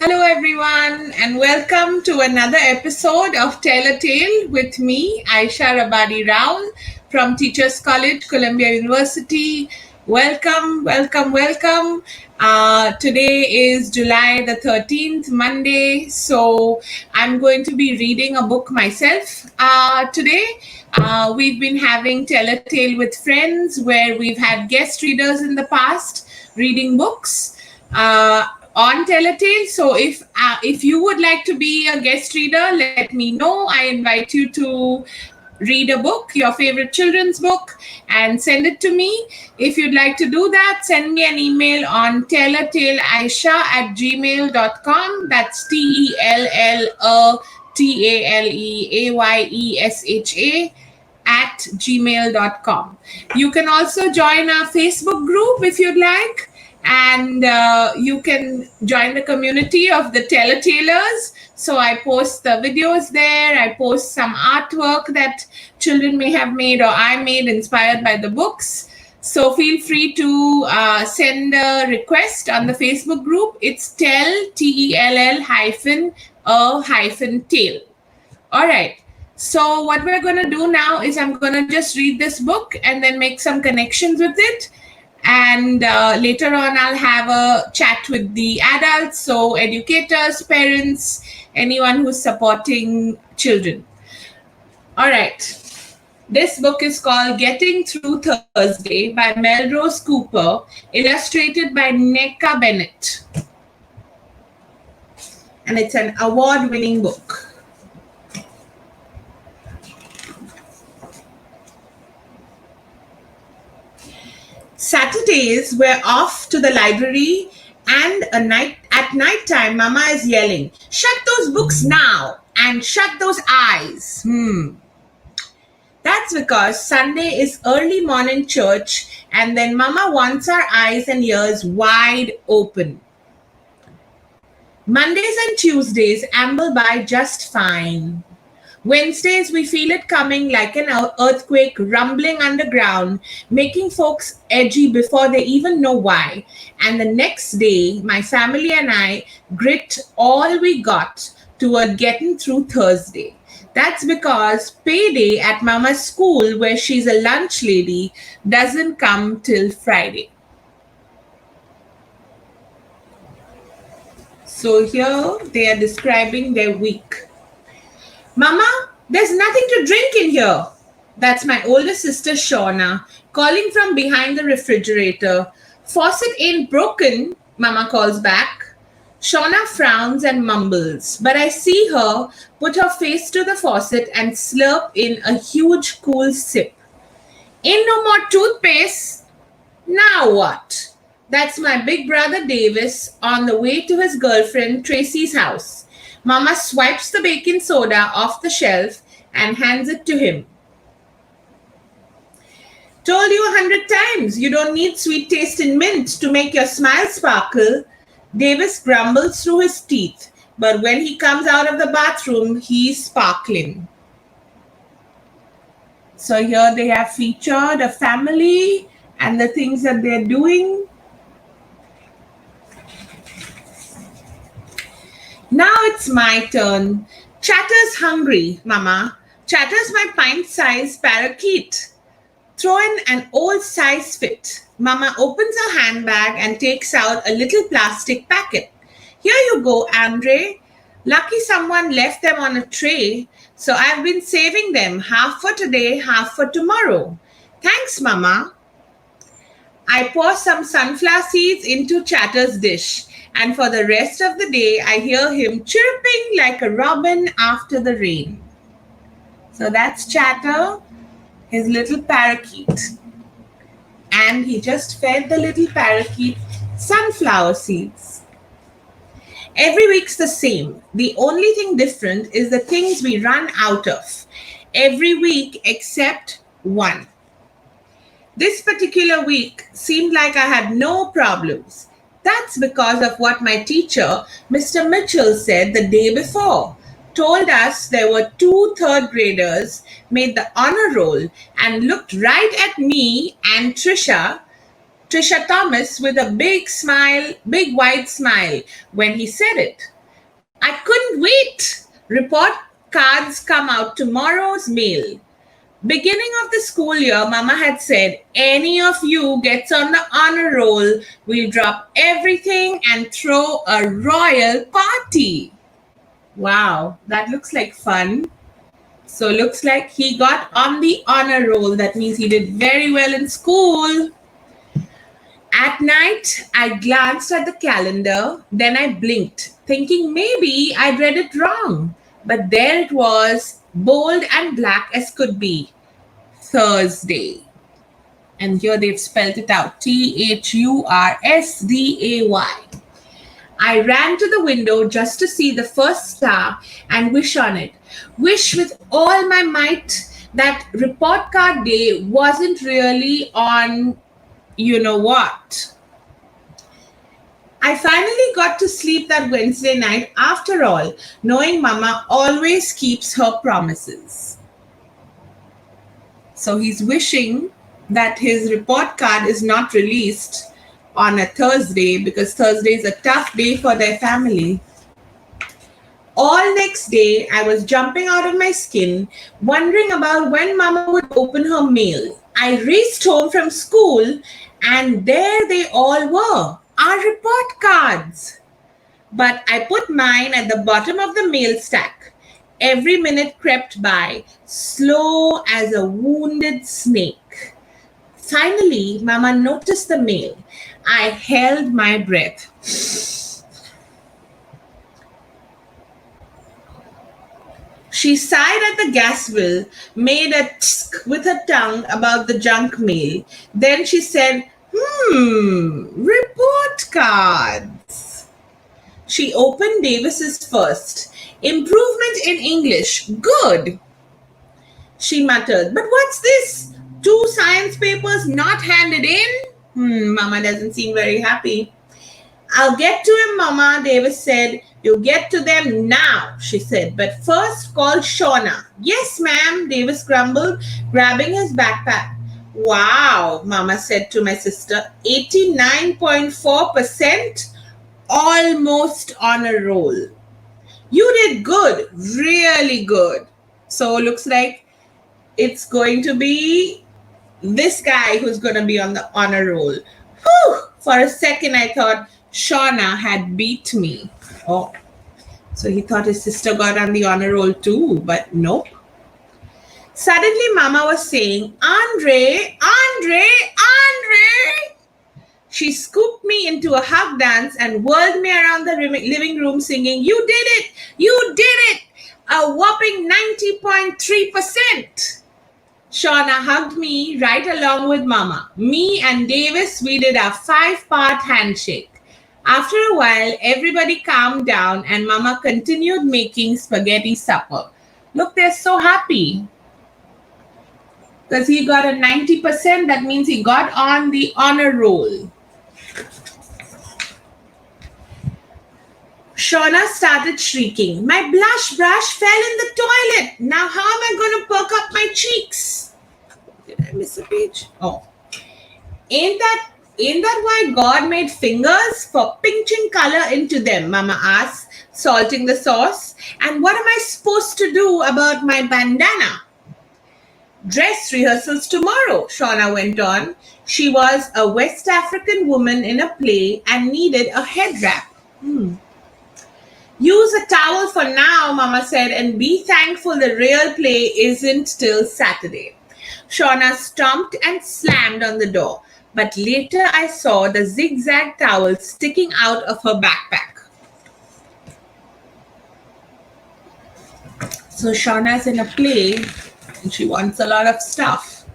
Hello, everyone, and welcome to another episode of Tell a Tale with me, Ayesha Rabadi-Raol from Teachers College, Columbia University. Welcome, welcome, welcome. Today is July the 13th, Monday, so I'm going to be reading a book myself today. We've been having Tell a Tale with friends where we've had guest readers in the past reading books. On Telltale. So if you would like to be a guest reader, let me know. I invite you to read a book, your favorite children's book, and send it to me. If you'd like to do that, send me an email on tellataleaisha@gmail.com. That's TELLATALEAYESHA at gmail.com. You can also join our Facebook group if you'd like, and you can join the community of the Telltailers. So I post the videos there, I post some artwork that children may have made or I made inspired by the books. So feel free to send a request on the Facebook group. It's tell, TELL-a-tale. All right. So what we're going to do now is I'm going to just read this book and then make some connections with it. And later on, I'll have a chat with the adults, so educators, parents, anyone who's supporting children. All right. This book is called Gettin Through Thursday by Melrose Cooper, illustrated by Nneka Bennett. And it's an award-winning book. Saturdays, we're off to the library, and at night time, Mama is yelling, "Shut those books now and shut those eyes." That's because Sunday is early morning church, and then Mama wants our eyes and ears wide open. Mondays and Tuesdays amble by just fine. Wednesdays, we feel it coming like an earthquake rumbling underground, making folks edgy before they even know why. And the next day, my family and I grit all we got toward getting through Thursday. That's because payday at Mama's school, where she's a lunch lady, doesn't come till Friday. So here they are describing their week. "Mama, there's nothing to drink in here." That's my older sister Shauna calling from behind the refrigerator. "Faucet ain't broken," Mama calls back. Shauna frowns and mumbles, but I see her put her face to the faucet and slurp in a huge cool sip. "Ain't no more toothpaste." "Now what?" That's my big brother Davis on the way to his girlfriend Tracy's house. Mama swipes the baking soda off the shelf and hands it to him. "Told you 100 times, you don't need sweet tasting mint to make your smile sparkle." Davis grumbles through his teeth, but when he comes out of the bathroom, he's sparkling. So here they have featured a family and the things that they're doing. Now it's my turn. "Chatter's hungry, Mama. Chatter's my pint-sized parakeet. Throw in an old size fit." Mama opens her handbag and takes out a little plastic packet. "Here you go, Andre. Lucky someone left them on a tray, so I've been saving them, half for today, half for tomorrow." "Thanks, Mama." I pour some sunflower seeds into Chatter's dish, and for the rest of the day, I hear him chirping like a robin after the rain. So that's Chatter, his little parakeet. And he just fed the little parakeet sunflower seeds. Every week's the same. The only thing different is the things we run out of. Every week except one. This particular week seemed like I had no problems. That's because of what my teacher, Mr. Mitchell, said the day before. Told us there were 2 third graders, made the honor roll, and looked right at me and Trisha Thomas with a big wide smile when he said it. I couldn't wait. Report cards come out tomorrow's mail. Beginning of the school year, Mama had said, any of you gets on the honor roll, we'll drop everything and throw a royal party. Wow, that looks like fun. So looks like he got on the honor roll. That means he did very well in school. At night, I glanced at the calendar, then I blinked, thinking maybe I'd read it wrong. But there it was, bold and black as could be. Thursday. And here they've spelled it out. Thursday. I ran to the window just to see the first star and wish on it. Wish with all my might that report card day wasn't really on you know what. I finally got to sleep that Wednesday night after all, knowing Mama always keeps her promises. So he's wishing that his report card is not released on a Thursday because Thursday is a tough day for their family. All next day, I was jumping out of my skin, wondering about when Mama would open her mail. I raced home from school and there they all were, our report cards. But I put mine at the bottom of the mail stack. Every minute crept by, slow as a wounded snake. Finally, Mama noticed the mail. I held my breath. She sighed at the gas bill, made a tsk with her tongue about the junk mail. Then she said, report cards. She opened Davis's first. Improvement in English. Good. She muttered, but what's this? 2 science papers not handed in? Mama doesn't seem very happy. I'll get to him, Mama, Davis said. You get to them now, she said. But first call Shauna. Yes, ma'am, Davis grumbled, grabbing his backpack. Wow, Mama said to my sister. 89.4%, almost on a roll. You did good, really good. So looks like it's going to be this guy who's going to be on the honor roll. Whew! For a second, I thought Shauna had beat me. Oh, so he thought his sister got on the honor roll too, but nope. Suddenly, Mama was saying, Andre. She scooped me into a hug dance and whirled me around the living room singing, you did it, a whopping 90.3%. Shauna hugged me right along with Mama. Me and Davis, we did our 5-part handshake. After a while, everybody calmed down and Mama continued making spaghetti supper. Look, they're so happy. Because he got a 90%, that means he got on the honor roll. Shauna started shrieking. My blush brush fell in the toilet. Now how am I going to perk up my cheeks? Did I miss a page? Oh. Ain't that why God made fingers? For pinching color into them, Mama asked, salting the sauce. And what am I supposed to do about my bandana? Dress rehearsals tomorrow, Shauna went on. She was a West African woman in a play and needed a head wrap. Use a towel for now, Mama said, and be thankful the real play isn't till Saturday. Shauna stomped and slammed on the door. But later I saw the zigzag towel sticking out of her backpack. So Shauna's in a play and she wants a lot of stuff.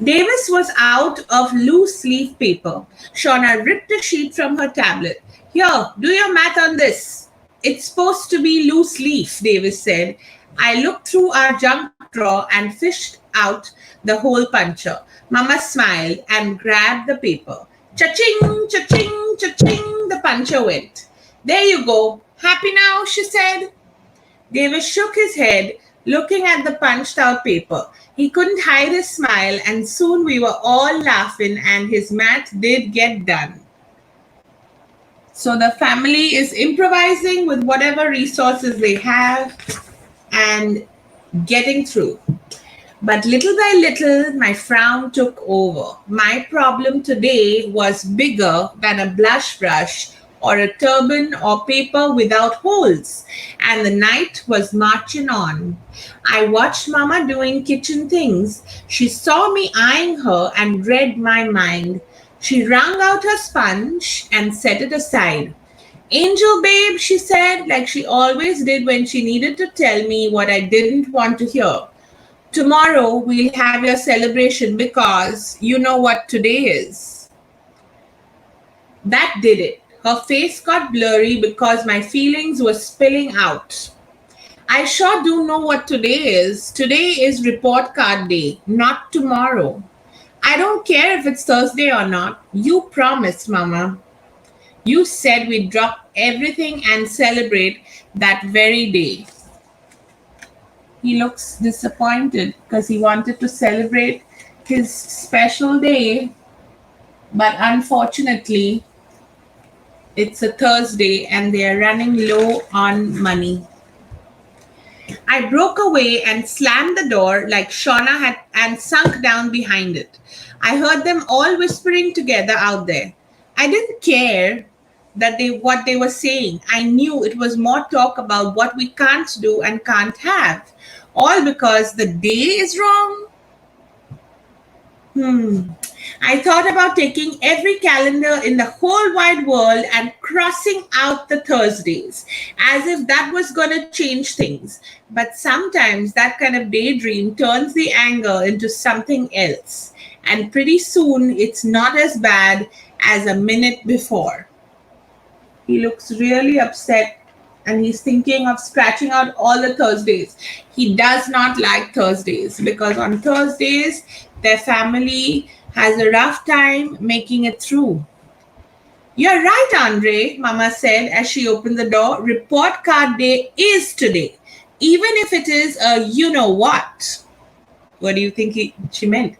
Davis was out of loose leaf paper. Shauna ripped a sheet from her tablet. Here, do your math on this. It's supposed to be loose leaf, Davis said. I looked through our junk drawer and fished out the hole puncher. Mama smiled and grabbed the paper. Cha-ching, cha-ching, cha-ching, the puncher went. There you go. Happy now, she said. Davis shook his head, looking at the punched out paper. He couldn't hide his smile, and soon we were all laughing and his math did get done. So the family is improvising with whatever resources they have and getting through. But little by little, my frown took over. My problem today was bigger than a blush brush or a turban or paper without holes. And the night was marching on. I watched Mama doing kitchen things. She saw me eyeing her and read my mind. She wrung out her sponge and set it aside. Angel babe, she said, like she always did when she needed to tell me what I didn't want to hear. Tomorrow we'll have your celebration because you know what today is. That did it. Her face got blurry because my feelings were spilling out. I sure do know what today is. Today is report card day, not tomorrow. I don't care if it's Thursday or not. You promised, Mama. You said we'd drop everything and celebrate that very day. He looks disappointed because he wanted to celebrate his special day, but unfortunately, it's a Thursday and they are running low on money. I broke away and slammed the door like Shauna had and sunk down behind it. I heard them all whispering together out there. I didn't care what they were saying. I knew it was more talk about what we can't do and can't have. All because the day is wrong. I thought about taking every calendar in the whole wide world and crossing out the Thursdays, as if that was going to change things. But sometimes that kind of daydream turns the anger into something else. And pretty soon it's not as bad as a minute before. He looks really upset and he's thinking of scratching out all the Thursdays. He does not like Thursdays because on Thursdays, their family has a rough time making it through. You're right, Andre, Mama said as she opened the door. Report card day is today, even if it is a you-know-what. What do you think she meant?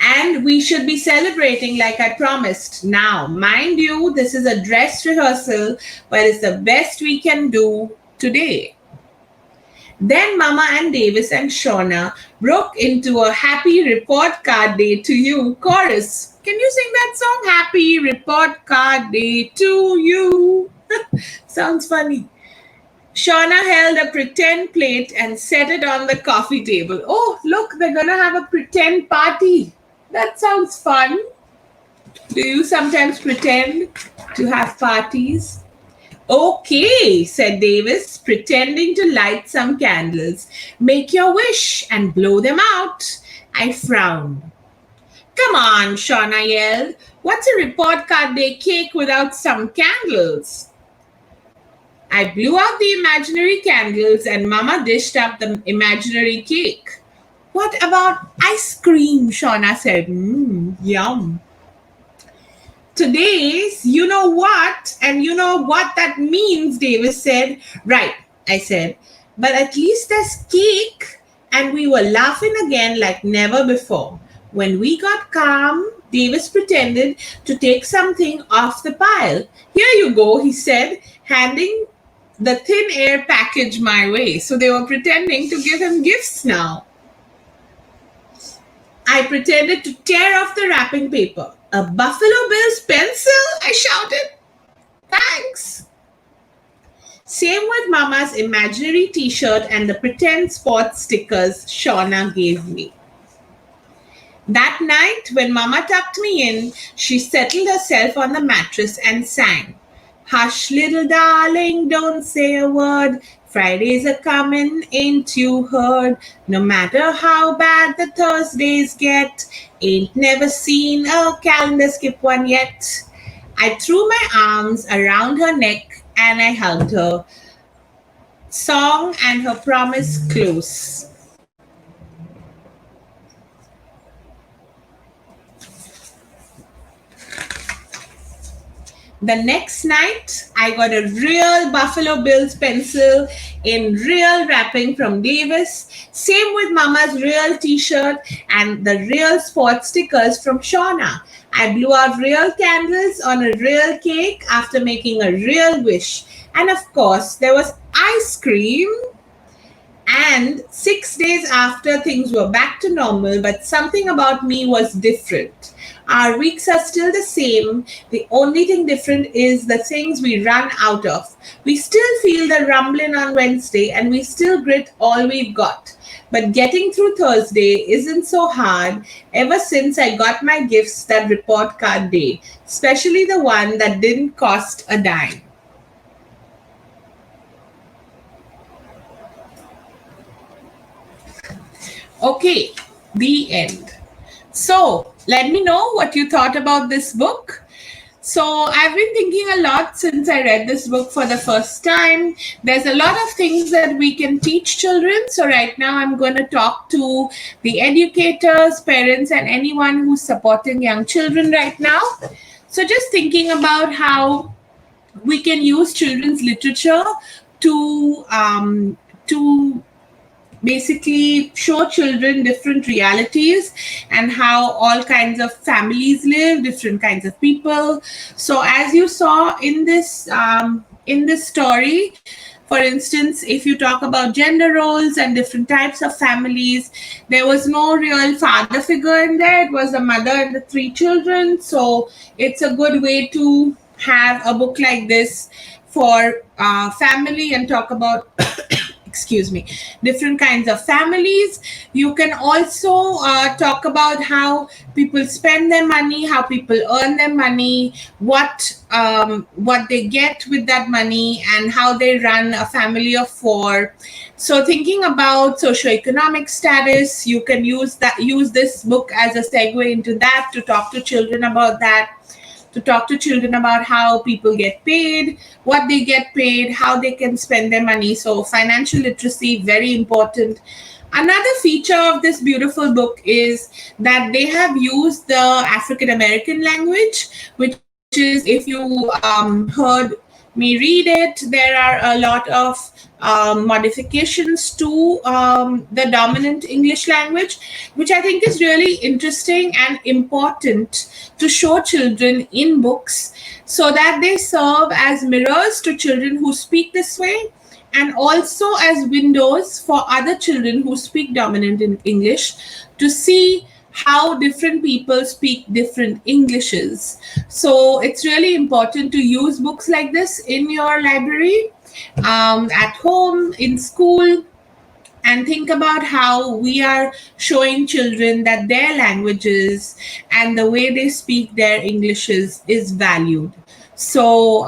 And we should be celebrating like I promised. Now, mind you, this is a dress rehearsal, but it's the best we can do today. Then Mama and Davis and Shauna broke into a happy report card day to you chorus. Can you sing that song? Happy report card day to you. Sounds funny. Shauna held a pretend plate and set it on the coffee table. Oh, look, they're going to have a pretend party. That sounds fun. Do you sometimes pretend to have parties? Okay, said Davis, pretending to light some candles. Make your wish and blow them out. I frowned. Come on, Shauna yelled. What's a report card day cake without some candles? I blew out the imaginary candles and Mama dished up the imaginary cake. What about ice cream? Shauna said. Yum. Today's you know what, and you know what that means, Davis said. Right, I said. But at least there's cake. And we were laughing again like never before. When we got calm, Davis pretended to take something off the pile. Here you go, he said, handing the thin air package my way. So they were pretending to give him gifts now. I pretended to tear off the wrapping paper. A Buffalo Bills pencil? I shouted. Thanks. Same with Mama's imaginary t-shirt and the pretend sports stickers Shauna gave me. That night, when Mama tucked me in, she settled herself on the mattress and sang, Hush, little darling, don't say a word. Fridays are coming, ain't you heard? No matter how bad the Thursdays get, ain't never seen a calendar skip one yet. I threw my arms around her neck and I hugged her. Song and her promise close. The next night, I got a real Buffalo Bills pencil in real wrapping from Davis. Same with Mama's real t-shirt and the real sports stickers from Shauna. I blew out real candles on a real cake after making a real wish. And of course, there was ice cream. And 6 days after, things were back to normal, but something about me was different. Our weeks are still the same. The only thing different is the things we run out of. We still feel the rumbling on Wednesday and we still grit all we've got. But getting through Thursday isn't so hard ever since I got my gifts that report card day, especially the one that didn't cost a dime. Okay, the end. So, let me know what you thought about this book. So, I've been thinking a lot since I read this book for the first time. There's a lot of things that we can teach children. So, right now, I'm going to talk to the educators, parents, and anyone who's supporting young children right now. So, just thinking about how we can use children's literature to basically show children different realities and how all kinds of families live, different kinds of people. So as you saw in this story, for instance, if you talk about gender roles and different types of families, there was no real father figure in there. It was a mother and the three children. So it's a good way to have a book like this for family and talk about excuse me, different kinds of families. You can also talk about how people spend their money, how people earn their money, what they get with that money, and how they run a family of four. So thinking about socioeconomic status, you can use this book as a segue into that, to talk to children about that, to talk to children about how people get paid, what they get paid, how they can spend their money. So financial literacy, very important. Another feature of this beautiful book is that they have used the African American language, which is, if you heard me read it, there are a lot of modifications to the dominant English language, which I think is really interesting and important to show children in books, so that they serve as mirrors to children who speak this way, and also as windows for other children who speak dominant in English to see how different people speak different Englishes. So it's really important to use books like this in your library, at home, in school, and think about how we are showing children that their languages and the way they speak their Englishes is valued. So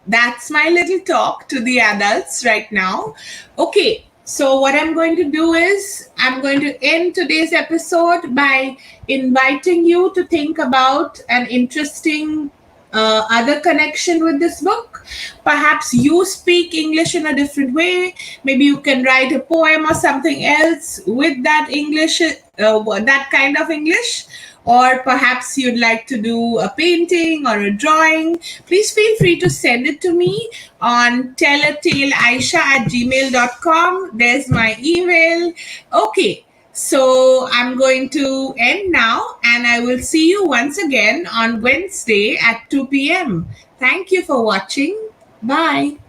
that's my little talk to the adults right now. Okay, so what I'm going to do is I'm going to end today's episode by inviting you to think about an interesting other connection with this book. Perhaps you speak English in a different way. Maybe you can write a poem or something else with that English, that kind of English. Or perhaps you'd like to do a painting or a drawing. Please feel free to send it to me on tellataleaisha@gmail.com. There's my email. Okay. So I'm going to end now, and I will see you once again on Wednesday at 2 p.m. Thank you for watching. Bye.